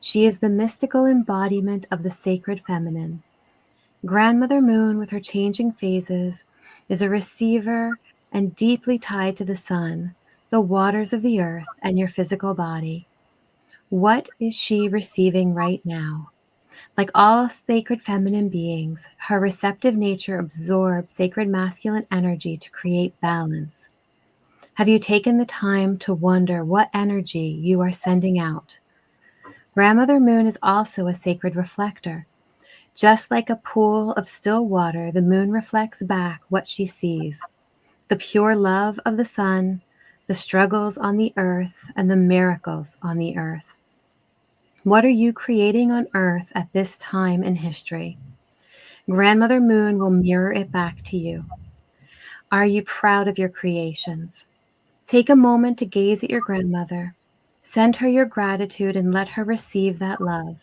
B: She is the mystical embodiment of the sacred feminine. Grandmother Moon, with her changing phases, is a receiver and deeply tied to the sun, the waters of the earth, and your physical body. What is she receiving right now? Like all sacred feminine beings, her receptive nature absorbs sacred masculine energy to create balance. Have you taken the time to wonder what energy you are sending out? Grandmother Moon is also a sacred reflector. Just like a pool of still water, the moon reflects back what she sees. The pure love of the sun, the struggles on the earth, and the miracles on the earth. What are you creating on earth at this time in history? Grandmother Moon will mirror it back to you. Are you proud of your creations? Take a moment to gaze at your grandmother. Send her your gratitude and let her receive that love.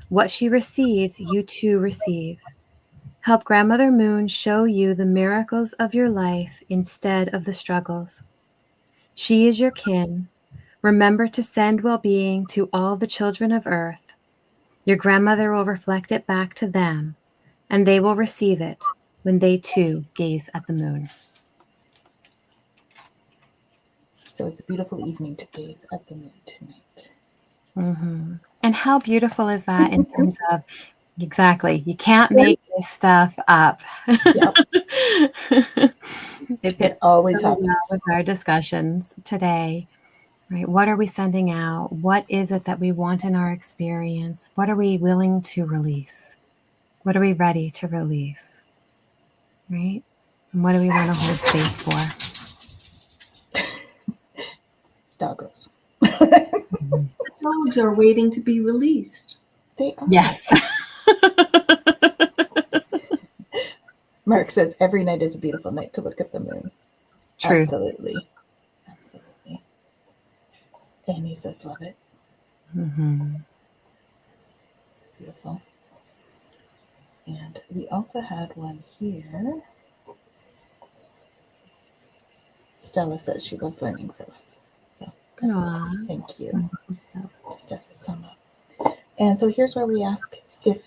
B: What she receives, you too receive. Help Grandmother Moon show you the miracles of your life instead of the struggles. She is your kin. Remember to send well-being to all the children of earth. Your grandmother will reflect it back to them, and they will receive it when they too gaze at the moon.
A: So it's a beautiful evening to gaze at the moon tonight.
B: And how beautiful is that in terms of, exactly, you can't make this stuff up.
A: Yep.
B: It
A: always
B: so
A: happens.
B: well with our discussions today, right? What are we sending out? What is it that we want in our experience? What are we willing to release? What are we ready to release? Right? And what do we want to hold space for?
A: Doggos.
C: The dogs are waiting to be released.
A: They are.
B: Yes.
A: Mark says every night is a beautiful night to look at the moon.
B: True.
A: Absolutely. Amy says love it. Beautiful. And we also had one here. Stella says she loves learning from us. So thank you. Just as a sum up. And so here's where we ask if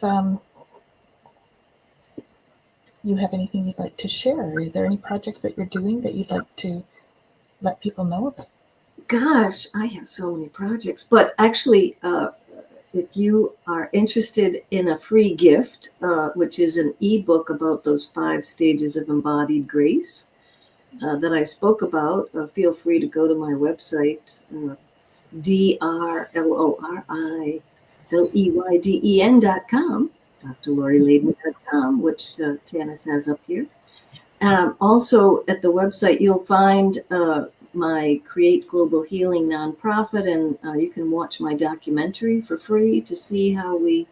A: you have anything you'd like to share. Are there any projects that you're doing that you'd like to let people know about?
C: Gosh, I have so many projects. But actually, if you are interested in a free gift, which is an ebook about those 5 stages of embodied grace that I spoke about, feel free to go to my website, drloryleyden.com, drloryleyden.com, which Tanis has up here. Also, at the website, you'll find my Create Global Healing nonprofit, and you can watch my documentary for free to see how we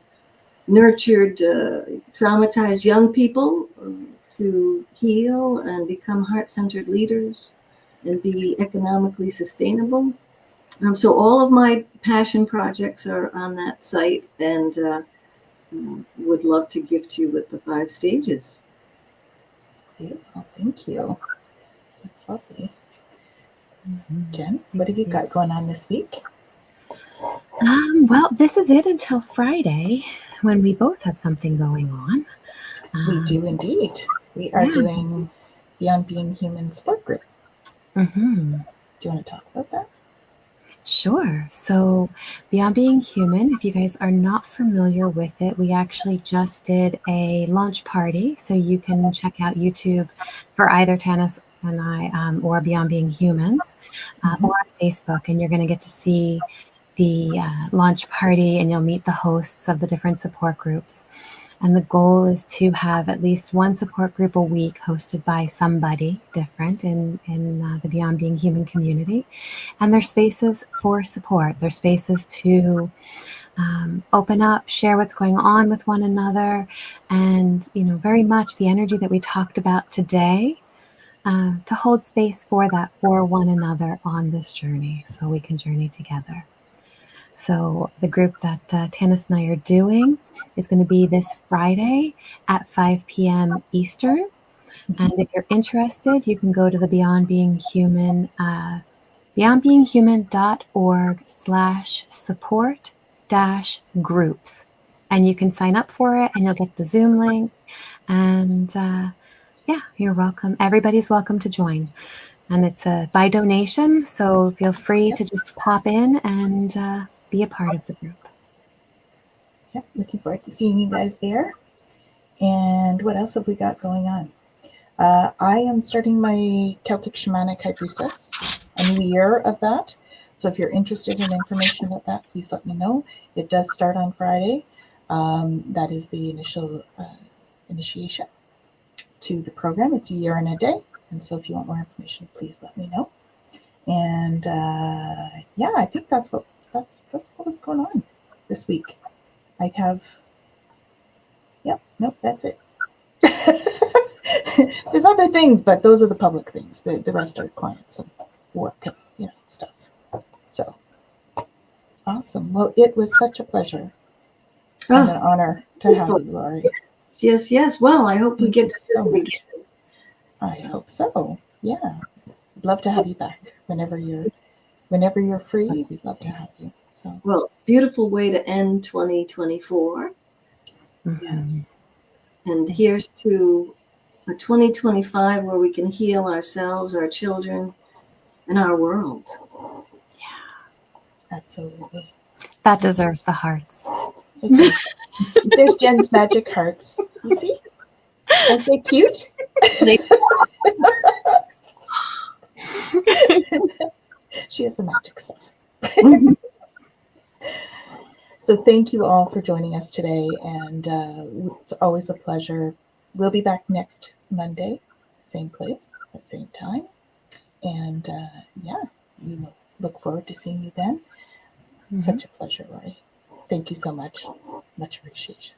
C: nurtured traumatized young people to heal and become heart-centered leaders and be economically sustainable. So all of my passion projects are on that site, and would love to gift you with the 5 stages.
A: Beautiful. Thank you. That's lovely.
B: Mhm.
A: Jen, what have you got going on this week?
B: Well, this is it until Friday when we both have something going on.
A: We do indeed. We are
B: yeah.
A: doing Beyond Being Human support group.
B: Mhm.
A: Do you want to talk about that?
B: Sure. So, Beyond Being Human, if you guys are not familiar with it, we actually just did a launch party. So, you can check out YouTube for either Tanis and I or Beyond Being Humans or on Facebook, and you're going to get to see the launch party and you'll meet the hosts of the different support groups. And the goal is to have at least one support group a week hosted by somebody different in the Beyond Being Human community. And they're spaces for support. They're spaces to open up, share what's going on with one another. And, very much the energy that we talked about today, to hold space for that, for one another on this journey so we can journey together. So the group that Tanis and I are doing is going to be this Friday at 5 p.m. Eastern. And if you're interested, you can go to the Beyond Being Human, beyondbeinghuman.org/support-groups. And you can sign up for it and you'll get the Zoom link. And you're welcome. Everybody's welcome to join. And it's by donation. So feel free to just pop in and be a part of the group.
A: Yep, looking forward to seeing you guys there. And what else have we got going on? I am starting my Celtic Shamanic High Priestess, a new year of that. So if you're interested in information about that, please let me know. It does start on Friday. That is the initial initiation to the program. It's a year and a day. And so if you want more information, please let me know. And I think that's all that's going on this week. I have, that's it. There's other things, but those are the public things. The rest are clients and work and stuff. So awesome. Well, it was such a pleasure and an honor to have you, Laurie.
C: Yes. Well, I hope we get to
A: so much. I hope so. Yeah, I'd love to have you back whenever you're free. We'd love to have you. So
C: well, beautiful way to end 2024.
A: yes.
C: And here's to a 2025 where we can heal ourselves, our children, and our world.
A: Yeah, absolutely.
B: That deserves the hearts.
A: There's Jen's magic hearts. You see? Aren't they cute? She has the magic stuff. So thank you all for joining us today, and it's always a pleasure. We'll be back next Monday, same place, at same time, and we will look forward to seeing you then. Such a pleasure, Laurie. Thank you so much. Much appreciation.